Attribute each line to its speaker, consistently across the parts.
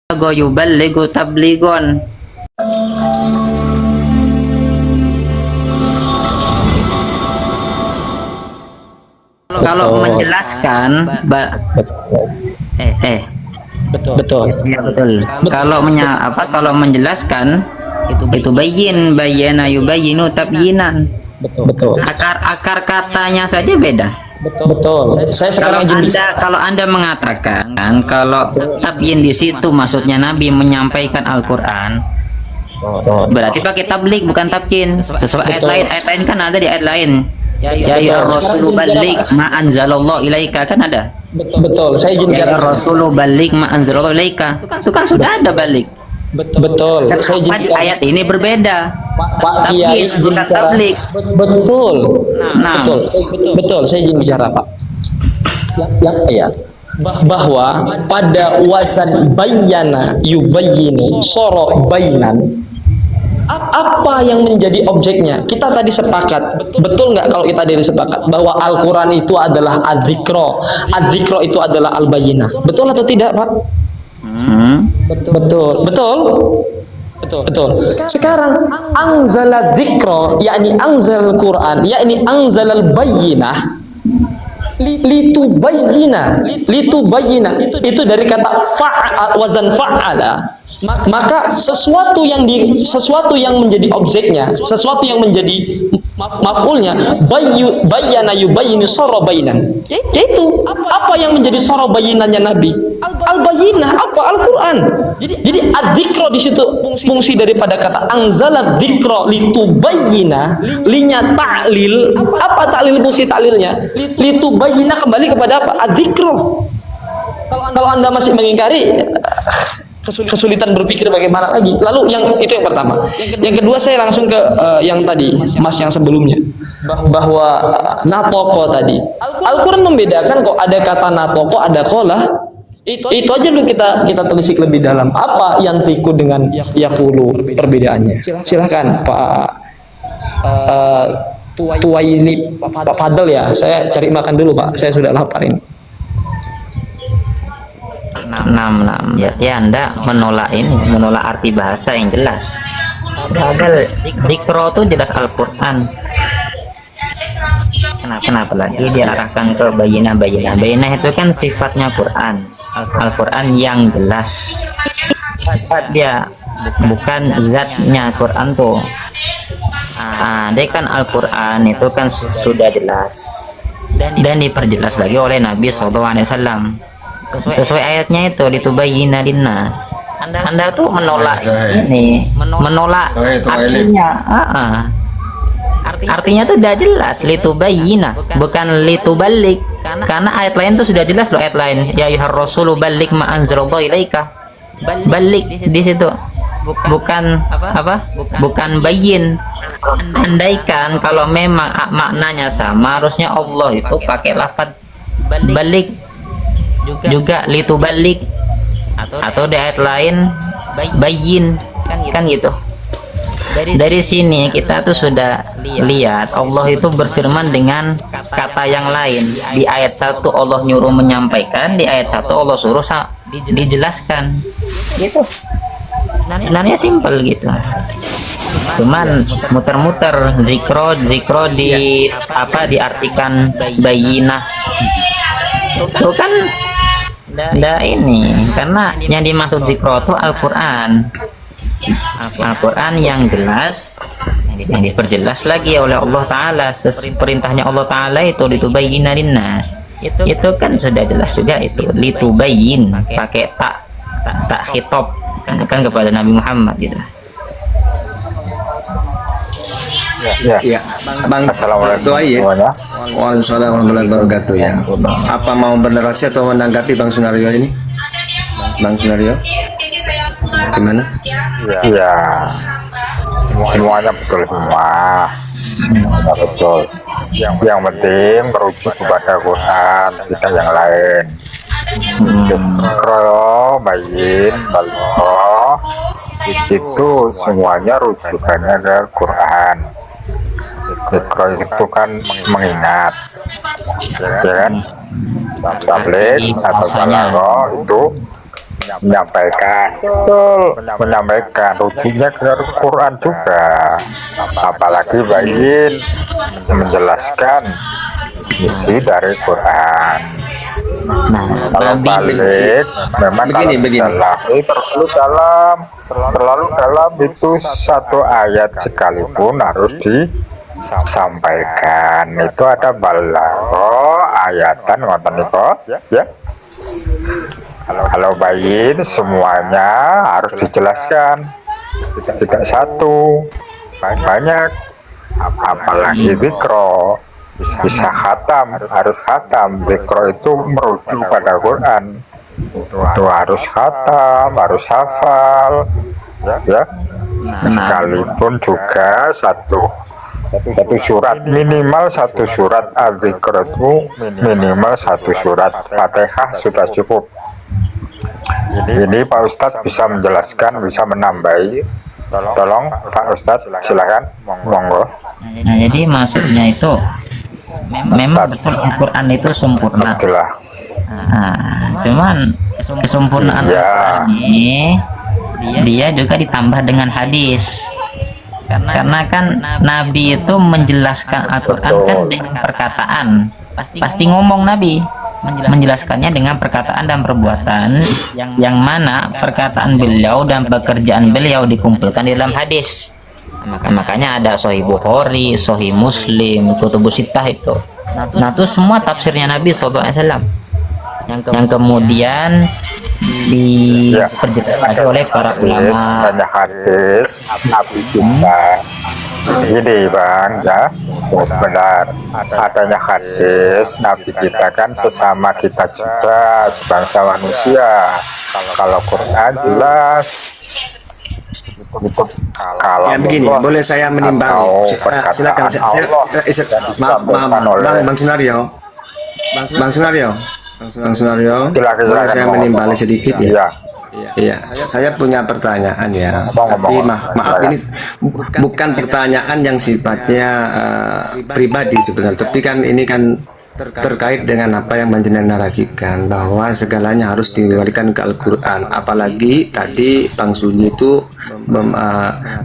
Speaker 1: yuballighu tabligon. Kalau menjelaskan
Speaker 2: Betul.
Speaker 1: ya betul. Kalau menjelaskan itu bayana yubayinu tabyinan.
Speaker 2: Betul.
Speaker 1: Akar katanya saja beda.
Speaker 2: Betul. Saya sekarang
Speaker 1: Kalau anda mengatakan kalau tabyin di situ maksudnya Nabi menyampaikan Al-Qur'an, berarti pakai tablik bukan tabyin. Sesuai ayat lain kan ada di ayat lain. Ya Rasulullah balik ma anzalallahu ilaika kan ada.
Speaker 2: Betul. Saya izin
Speaker 1: Ya Rasulullah balik ma anzalallahu ilaika. Itu kan sudah ada balik.
Speaker 2: Betul. Saya izin
Speaker 1: Di ayat ini berbeda.
Speaker 2: Pak Kiai izin
Speaker 1: bukan
Speaker 2: bicara.
Speaker 1: tablik.
Speaker 2: Betul.
Speaker 1: Nah.
Speaker 2: Betul. Saya izin bicara, Pak. Ya. Bahwa pada wazan bayyana yubayyinu soro bainan, apa yang menjadi objeknya? Kita tadi sepakat, betul nggak kalau kita tadi sepakat bahwa Al-Quran itu adalah ad-dzikro, ad-dzikro itu adalah al-bayyinah. Betul atau tidak, Pak? Betul. Sekarang anzala dzikro, yakni anzal Quran, yakni anzalal bayyinah, litubayyina itu dari kata wazan fa'ala. Maka sesuatu yang menjadi objeknya, sesuatu yang menjadi maf'ulnya, bayyana yubayyinu sara bainan, yaitu apa yang menjadi sara bayyinannya Nabi, al-bayyinah apa Al-Qur'an. Jadi ad-dzikra di situ fungsi daripada kata anzala dzikra litubayyina, linya ta'lil. Apa ta'lil, fungsi ta'lilnya? Litubayyina kembali kepada apa? Ad-dzikra. Kalau Anda masih mengingkari, kesulitan berpikir bagaimana lagi. Lalu itu yang pertama. Yang kedua, saya langsung ke yang tadi, Mas yang sebelumnya, bahwa natoko tadi. Al-Quran membedakan kok, ada kata natoko, ada kola. Itu aja dulu kita telisik lebih dalam. Apa yang tiku dengan yakulu perbedaannya? Silahkan Pak Tuwaili, Pak Fadel ya. Saya cari makan dulu Pak. Saya sudah lapar ini.
Speaker 1: 6. Ya Anda menolak arti bahasa yang jelas. Padahal dzikro itu jelas Al-Qur'an. Kenapa lagi diarahkan ke bayinah? Bayinah itu kan sifatnya Quran. Al-Quran yang jelas. Sifat dia, bukan zatnya Quran tuh. Dia kan Al-Quran itu kan sudah jelas dan diperjelas lagi oleh Nabi SAW. Sesuai ayatnya itu ditubayyina linnas. Anda tuh menolak artinya. Artinya tuh udah jelas, litubayyina bukan litubalik. Karena ayat lain tuh sudah jelas loh, ayat lain ya ayyuhar rasulu balligh ma anzalallahu ilaika. Balik di situ bukan bayyin. Andaikan kalau memang maknanya sama, harusnya Allah itu pakai lafaz balik juga litubalik, atau di ayat lain bayyin kan gitu. Dari sini kita tuh sudah lihat Allah itu berfirman dengan kata yang lain. Di ayat 1 Allah nyuruh menyampaikan, di ayat 1 Allah suruh dijelaskan. Gitu. Sebenarnya simpel gitu. Cuman muter-muter zikro diartikan bayinah. Itu kan ini karena yang dimaksud zikro itu Al-Qur'an. Al-Quran yang jelas, yang diperjelas lagi oleh Allah Ta'ala. Perintahnya Allah Ta'ala itu litubayyina linnas, itu kan sudah jelas juga, itu litubayyin pakai tak khitab kan kepada Nabi Muhammad gitu.
Speaker 3: Ya. Bang, assalamualaikum semuanya. Waalaikumsalam warahmatullahi wabarakatuh ya. Apa mau bernarasi atau menanggapi Bang Sunario ini? Bang Sunario, gimana?
Speaker 4: Iya, semuanya betul semua. Semuanya betul. Yang penting merujuk kepada Quran, tidak yang lain. Zikro, bayin, balko, itu semuanya rujukannya ke Quran. Zikro itu kan mengingat, ya kan? Tablet atau balago itu menyampaikan, betul, menyampaikan rujuknya ke Quran juga, apalagi bayin menjelaskan isi dari Quran.
Speaker 1: Nah,
Speaker 4: Kalau
Speaker 1: Nabi
Speaker 4: balik memang
Speaker 3: Begini.
Speaker 4: terlalu dalam itu satu ayat sekalipun harus disampaikan. Itu ada balaghah ayatan ngoten niku ya. Kalau bayin semuanya harus dijelaskan, tidak satu, banyak, apalagi zikro bisa khatam, harus khatam. Zikro itu merujuk pada Quran, itu harus khatam, harus hafal ya. Sekalipun juga satu surat, minimal satu surat al-zikr itu minimal satu surat Fatihah sudah cukup. Ini Pak Ustadz bisa menjelaskan, bisa menambahi. Tolong Pak Ustadz, silakan, monggo.
Speaker 1: Nah, jadi maksudnya itu memang betul Al-Quran itu sempurna.
Speaker 4: Itulah.
Speaker 1: Nah, cuman kesempurnaan
Speaker 4: Iya.
Speaker 1: Al-Quran ini dia juga ditambah dengan hadis. Karena kan Nabi itu menjelaskan Al-Quran kan dengan perkataan. Pasti ngomong Nabi. Menjelaskannya dengan perkataan dan perbuatan yang mana perkataan beliau dan pekerjaan beliau dikumpulkan di dalam hadis. Makanya ada Sahih Bukhari, Sahih Muslim, Kutubus Sittah itu. Nah, itu semua tafsirnya Nabi SAW yang kemudian diperjelas lagi oleh para ulama.
Speaker 4: Banyak hadis Nabi kita. Ini Bang ya, benar adanya hadis Nabi kita kan sesama kita juga sebangsa manusia. Kalau Quran jelas itu kalau
Speaker 3: Ya begini, boleh saya menimbang? Silakan. Maaf, Bang Sunario. Bang Sunario, boleh saya menimbang sedikit ya? Iya, saya punya pertanyaan ya. Tapi maaf ini bukan pertanyaan yang sifatnya pribadi sebenarnya, tapi kan ini kan terkait dengan apa yang Panjenengan narasikan bahwa segalanya harus dikembalikan ke Al-Quran. Apalagi tadi Bang Sunyi itu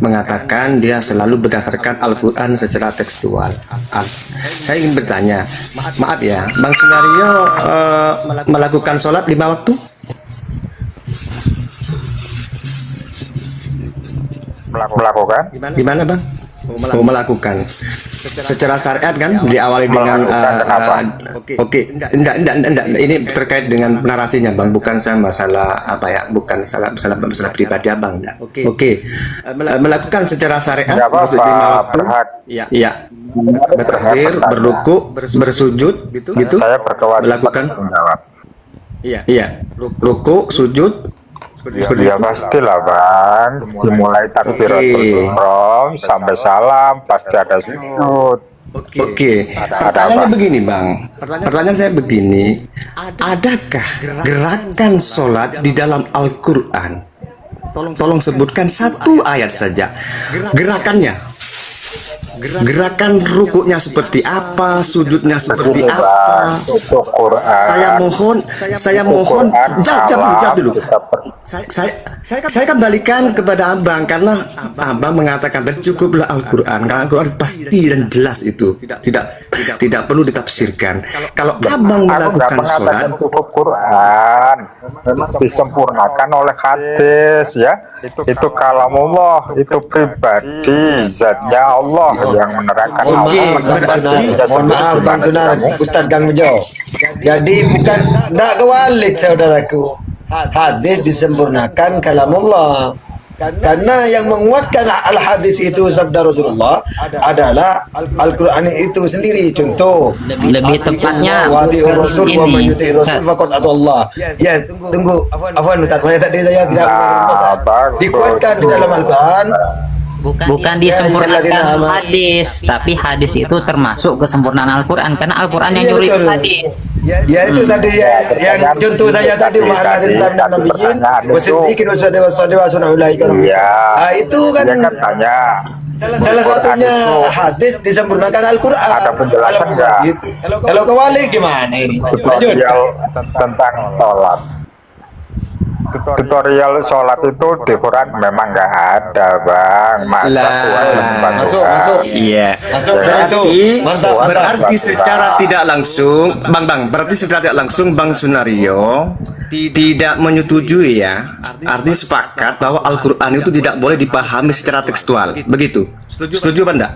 Speaker 3: mengatakan dia selalu berdasarkan Al-Quran secara tekstual. Saya ingin bertanya, maaf ya, Bang Sunario melakukan sholat 5 waktu?
Speaker 4: melakukan
Speaker 3: Gimana Bang? Melakukan secara syariat kan diawali dengan oke. Enggak, ini terkait dengan narasinya Bang, bukan saya masalah apa ya, bukan masalah pribadi Abang. Oke. Melakukan secara syariat harus 5 waktu. Iya. Bertakbir, berruku, bersujud gitu.
Speaker 4: Saya berkewajiban
Speaker 3: Melakukan.
Speaker 4: menjawab.
Speaker 3: Iya. Ruku, sujud seperti
Speaker 4: Ya
Speaker 3: itu.
Speaker 4: pastilah Bang, dimulai takbiratul ihram sampai salam pasti ada sujud.
Speaker 3: Oke. Pertanyaannya begini Bang. Pertanyaan saya begini, adakah gerakan sholat di dalam Al-Quran? Tolong sebutkan satu ayat saja. Gerakannya. Gerakan rukuknya seperti apa, sujudnya seperti apa?
Speaker 4: Itu Quran.
Speaker 3: Saya mohon, jawab dulu. Saya kembalikan kepada Abang karena Abang mengatakan tadi cukuplah Al-Quran. Karena Al-Quran pasti dan jelas itu, tidak perlu ditafsirkan. Kalau Abang melakukan sholat,
Speaker 4: cukup Quran, memang disempurnakan oleh hadis ya. Itu kalamullah, itu pribadi zatnya Allah yang menerangkan.
Speaker 3: Oke, berarti
Speaker 5: Mohon maaf Bang Sunar, Ustadz Kang Bejo. Jadi bukan tidak kewalik saudaraku. Hadis disempurnakan kalamullah. Karena yang menguatkan al-hadis itu sabda Rasulullah adalah Al-Quran itu sendiri. Contoh,
Speaker 1: Lebih tepatnya
Speaker 5: wadi'ur Rasul wa man
Speaker 1: ini,
Speaker 5: yuti'ir Rasul faqad ata'allah. Ya, tunggu. Afwan Ustaz, tadi saya tidak dikuatkan di dalam Al-Quran.
Speaker 1: bukan disempurnakan hadis, tapi hadis itu termasuk kesempurnaan Al-Quran karena Al-Quran yang
Speaker 5: Iya,
Speaker 1: nyuri
Speaker 5: betul.
Speaker 1: hadis.
Speaker 5: Ya itu tadi yang contoh saya tadi ma'anatin tentang nabiyin wasiddiqin wasadiqin wasunahulaika.
Speaker 4: Iya.
Speaker 5: Itu kan
Speaker 4: Dia kan tanya.
Speaker 5: salah satunya hadis disempurnakan Al-Quran.
Speaker 4: Ada penjelasan nggak?
Speaker 5: Gitu. Kalau kewali gimana ini? Lanjut.
Speaker 4: Tutorial tentang sholat. tutorial sholat itu di Quran memang nggak ada, Bang. Masa Tuhan menyembah
Speaker 3: Masuk,
Speaker 4: Tuhan?
Speaker 3: masuk.
Speaker 1: Iya.
Speaker 3: Masuk.
Speaker 5: Mantap, mantap.
Speaker 3: Berarti secara tidak langsung, berarti secara tidak langsung Bang Sunario tidak menyetujui ya. Artinya sepakat bahwa Al-Quran itu tidak boleh dipahami secara tekstual. Begitu. Setuju apa enggak?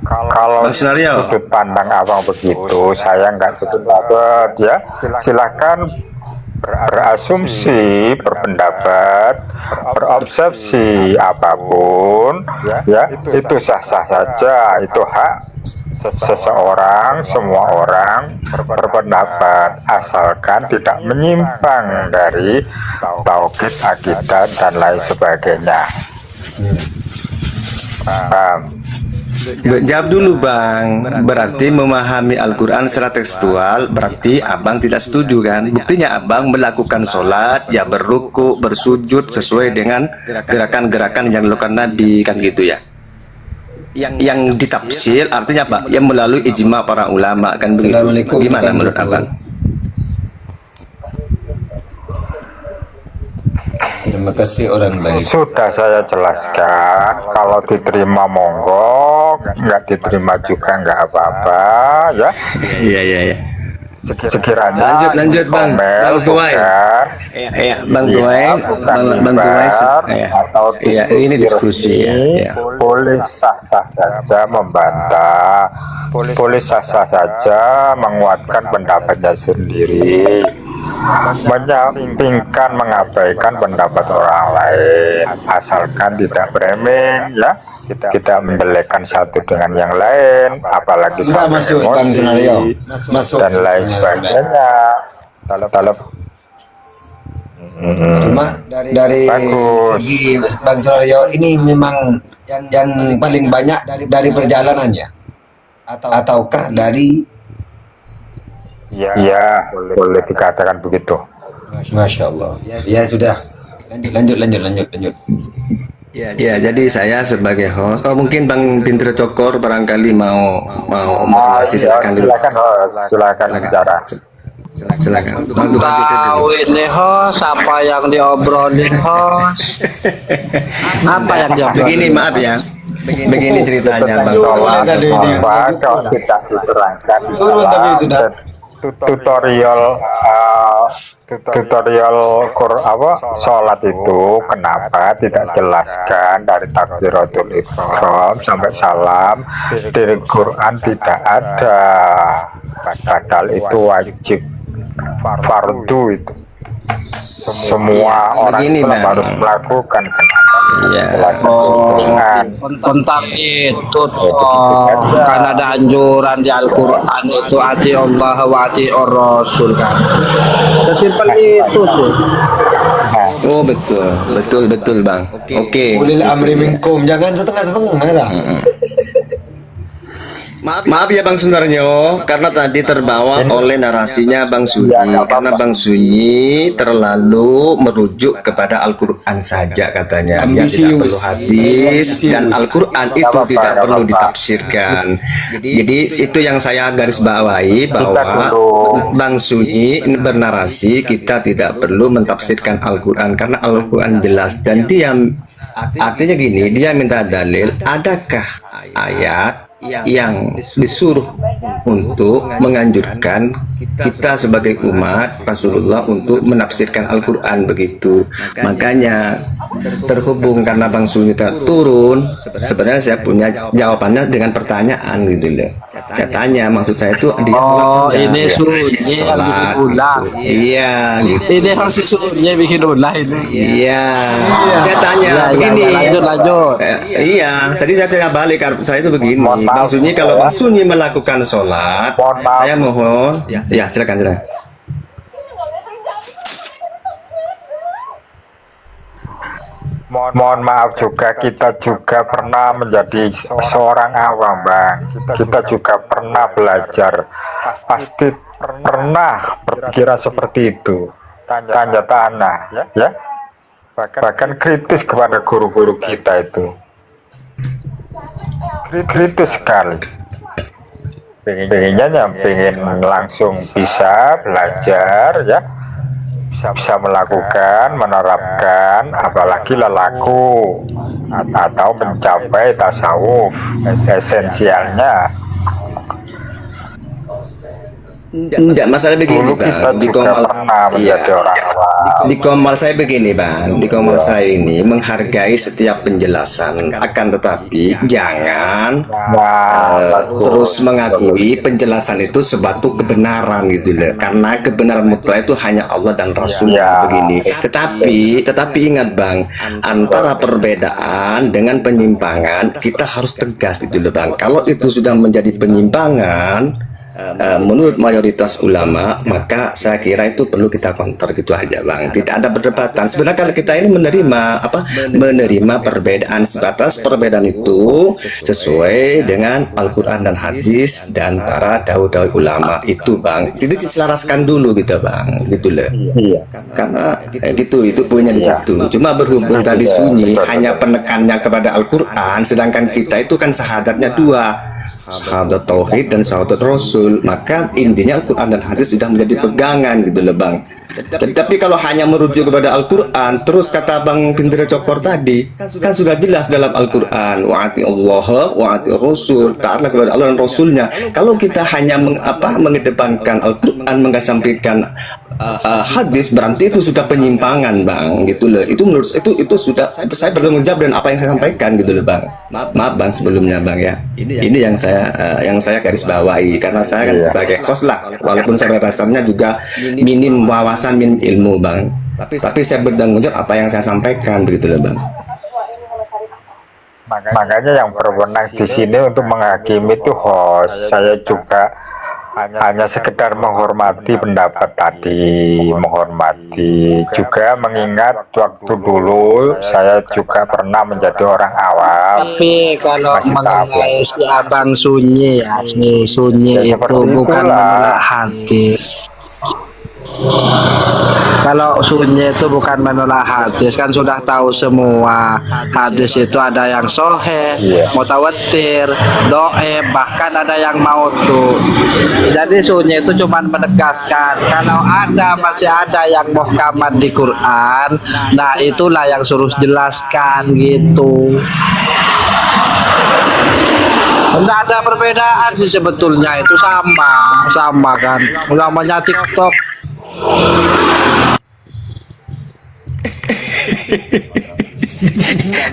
Speaker 4: Kalau
Speaker 3: Bang Sunario.
Speaker 4: sudut pandang abang begitu, saya nggak sependapat ya. Silakan berasumsi, berpendapat, berobsesi apapun, ya itu sah-sah saja. Itu hak seseorang, semua orang berpendapat, asalkan tidak menyimpang dari tauhid, akidah dan lain sebagainya. Paham?
Speaker 3: Jawab dulu Bang. Berarti memahami Al-Quran secara tekstual berarti abang tidak setuju kan? Buktinya abang melakukan sholat, ya berruku, bersujud sesuai dengan gerakan-gerakan yang dilakukan Nabi kan gitu ya. Yang ditafsir artinya apa? Yang melalui ijma para ulama kan begitu.
Speaker 5: Assalamualaikum.
Speaker 3: Gimana menurut abang?
Speaker 5: Terima kasih orang baik.
Speaker 4: Sudah saya jelaskan, kalau diterima monggo, nggak diterima juga nggak apa-apa ya.
Speaker 3: Iya.
Speaker 4: Sekiranya
Speaker 3: Lanjut Bang. Bang Tuai. Iya, Bang Tuai. Bang Tuai. Iya, ini diskusi ya.
Speaker 4: Boleh sah-sah saja membantah, boleh sah-sah saja menguatkan pendapatnya sendiri, menyampingkan, mengabaikan pendapat orang lain, asalkan tidak beремeng ya, tidak menjelekkan satu dengan yang lain, apalagi
Speaker 5: Sudah
Speaker 4: sampai
Speaker 5: masuk, Bang
Speaker 4: emosi
Speaker 5: Sunario. Masuk.
Speaker 4: dan lain sebagainya. Talep
Speaker 5: Cuma dari
Speaker 4: Bagus.
Speaker 5: segi Bang Sunario ini memang yang paling banyak dari perjalanannya, ataukah dari
Speaker 4: ya, boleh dikatakan begitu.
Speaker 5: Masya Allah. Ya sudah. Lanjut.
Speaker 3: Ya, jadi saya sebagai host, mungkin Bang Pinter Cokor barangkali mau
Speaker 4: Silakan bicara.
Speaker 3: Silakan.
Speaker 6: Tahu ini host, apa yang diobrolin host? Apa yang diobrolin?
Speaker 3: Begini maaf ya. Begini ceritanya Bang.
Speaker 4: Tolong kalau tidak diterangkan tutorial sholat itu kenapa tidak jelaskan dari takbiratul ihram sampai salam dari Quran tidak ada, padahal itu wajib fardu, itu semua orang
Speaker 3: begini,
Speaker 4: Islam
Speaker 3: Bang.
Speaker 4: harus melakukan.
Speaker 3: Iya.
Speaker 6: Tentang itu kan ada anjuran di Al-Quran itu ati Allah wa ati Rasul kan. Sesimpel itu sih.
Speaker 3: Oh betul Bang. Oke.
Speaker 5: Ulil amri minkum, jangan setengah-setengah dah.
Speaker 3: Maaf ya Bang Sunaryo, karena tadi terbawa oleh narasinya Bang Sunyi, karena Bang Sunyi terlalu merujuk kepada Al-Quran saja katanya, ya tidak perlu hadis dan Al-Quran itu tidak perlu ditafsirkan. Jadi itu yang saya garis bawahi bahwa Bang Sunyi ini bernarasi kita tidak perlu mentafsirkan Al-Quran karena Al-Quran jelas dan dia artinya gini, dia minta dalil, adakah ayat yang disuruh untuk menganjurkan kita sebagai umat Rasulullah untuk menafsirkan Al-Quran begitu. Makanya terhubung karena Bang Sunyi turun, sebenarnya saya punya jawabannya dengan pertanyaan gitu loh. Saya tanya, maksud saya itu dia
Speaker 6: Ini Sunyi bikin ulah.
Speaker 3: Iya gitu.
Speaker 6: Ini harus Sunyi bikin ulah ini.
Speaker 3: Iya. Saya tanya begini.
Speaker 6: Lanjut.
Speaker 3: Iya, jadi saya tanya balik, saya itu begini. Bang Sunyi, kalau Bang Sunyi melakukan sholat, saya mohon, ya silakan.
Speaker 4: Mohon maaf juga, kita juga pernah menjadi seorang awam, Bang. Kita juga pernah belajar, pasti pernah berpikiran seperti itu. Tanda ya. Bahkan kritis kepada guru-guru kita itu. Kritis sekali. Pengen langsung bisa belajar ya. bisa melakukan, menerapkan, apalagi lelaku atau mencapai tasawuf esensialnya.
Speaker 3: Enggak, masalah begini
Speaker 4: Dulu kita
Speaker 3: bang. Di
Speaker 4: juga
Speaker 3: komal,
Speaker 4: pernah
Speaker 3: iya.
Speaker 4: menjadi orang awam.
Speaker 3: Di komal saya begini bang. Di komal saya ini menghargai setiap penjelasan. Akan tetapi jangan terus mengakui penjelasan itu sebatu kebenaran gitu loh. Karena kebenaran mutlak itu hanya Allah dan Rasulnya begini. Tetapi ingat bang, antara perbedaan dengan penyimpangan kita harus tegas gitu loh bang. Kalau itu sudah menjadi penyimpangan, menurut mayoritas ulama, maka saya kira itu perlu kita counter gitu aja bang. Tidak ada perdebatan. Sebenarnya kalau kita ini menerima perbedaan, sebatas perbedaan itu sesuai dengan Al-Quran dan hadis dan para dawuh-dawuh ulama itu bang. Jadi diselaraskan dulu gitu bang, gitu loh. Karena gitu itu punya di situ. Cuma berhubung tadi Sunyi hanya penekannya kepada Al-Quran, sedangkan kita itu kan syahadatnya dua, syahadat tauhid dan syahadat rasul, maka intinya Al-Quran dan hadis sudah menjadi pegangan gitu loh bang. Tapi kalau hanya merujuk kepada Al-Quran, terus kata Bang Pindra Cokor tadi, kan sudah jelas dalam Al-Quran, wa'ati Allah, wa'ati Rasul, taatlah kepada Allah dan Rasulnya. Kalau kita hanya mengedepankan Al-Quran, mengesampingkan hadis, berarti itu sudah penyimpangan bang, gitu loh. Itu menurut itu sudah, itu saya bertanggung jawab dengan apa yang saya sampaikan gitu loh bang. Maaf bang sebelumnya bang ya. Ini yang saya garis bawahi, karena saya kan sebagai host lah, walaupun saya dasarnya juga minim wawasan, minim ilmu bang. Tapi saya bertanggung jawab apa yang saya sampaikan begitu loh bang.
Speaker 4: Makanya yang berwenang di sini untuk menghakimi itu host. Saya juga hanya sekedar menghormati pendapat tadi, menghormati juga mengingat waktu dulu saya juga pernah menjadi orang awam.
Speaker 6: Tapi kalau
Speaker 4: Masih
Speaker 6: mengenai
Speaker 4: tahu.
Speaker 6: si Abang Sunyi ya, si Sunyi
Speaker 4: Ya,
Speaker 6: itu
Speaker 4: seperti
Speaker 6: bukan
Speaker 4: itulah.
Speaker 6: menolak hadis. Kalau Sunyi itu bukan menolak hadis, kan sudah tahu semua hadis itu ada yang soheh, mutawatir, do'ef, bahkan ada yang mautu. Jadi Sunyi itu cuma menegaskan kalau masih ada yang muhkamat di Quran, nah itulah yang suruh jelaskan gitu. Tidak ada perbedaan sih sebetulnya, itu sama kan. Namanya TikTok.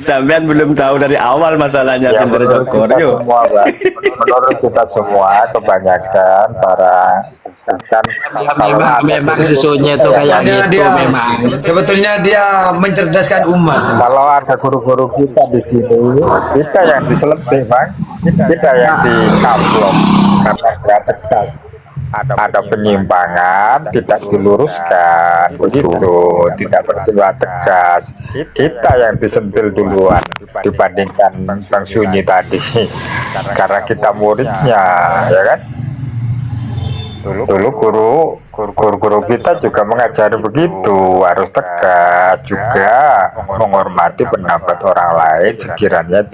Speaker 3: Sampean belum tahu dari awal masalahnya
Speaker 4: Ya,
Speaker 3: Pindra
Speaker 4: menurut
Speaker 3: Cokor
Speaker 4: kita
Speaker 3: yuk.
Speaker 4: semua, Bang. Menurut kita semua, kebanyakan para kan
Speaker 6: Memang si Sunyi itu kayak
Speaker 5: Sebetulnya
Speaker 6: gitu
Speaker 5: dia,
Speaker 6: memang.
Speaker 5: sebetulnya dia mencerdaskan umat.
Speaker 4: kalau ada guru-guru kita di sini, kita yang diselepih, Bang. Kita yang dikablok karena nggak tegas. Ada penyimpangan, tidak diluruskan, begitu, tidak bertindak tegas. Kita yang disentil duluan dibandingkan Bang Sunyi tadi, karena kita muridnya, ya kan? Dulu guru kita juga mengajari begitu, harus tegas juga menghormati pendapat orang lain sekiranya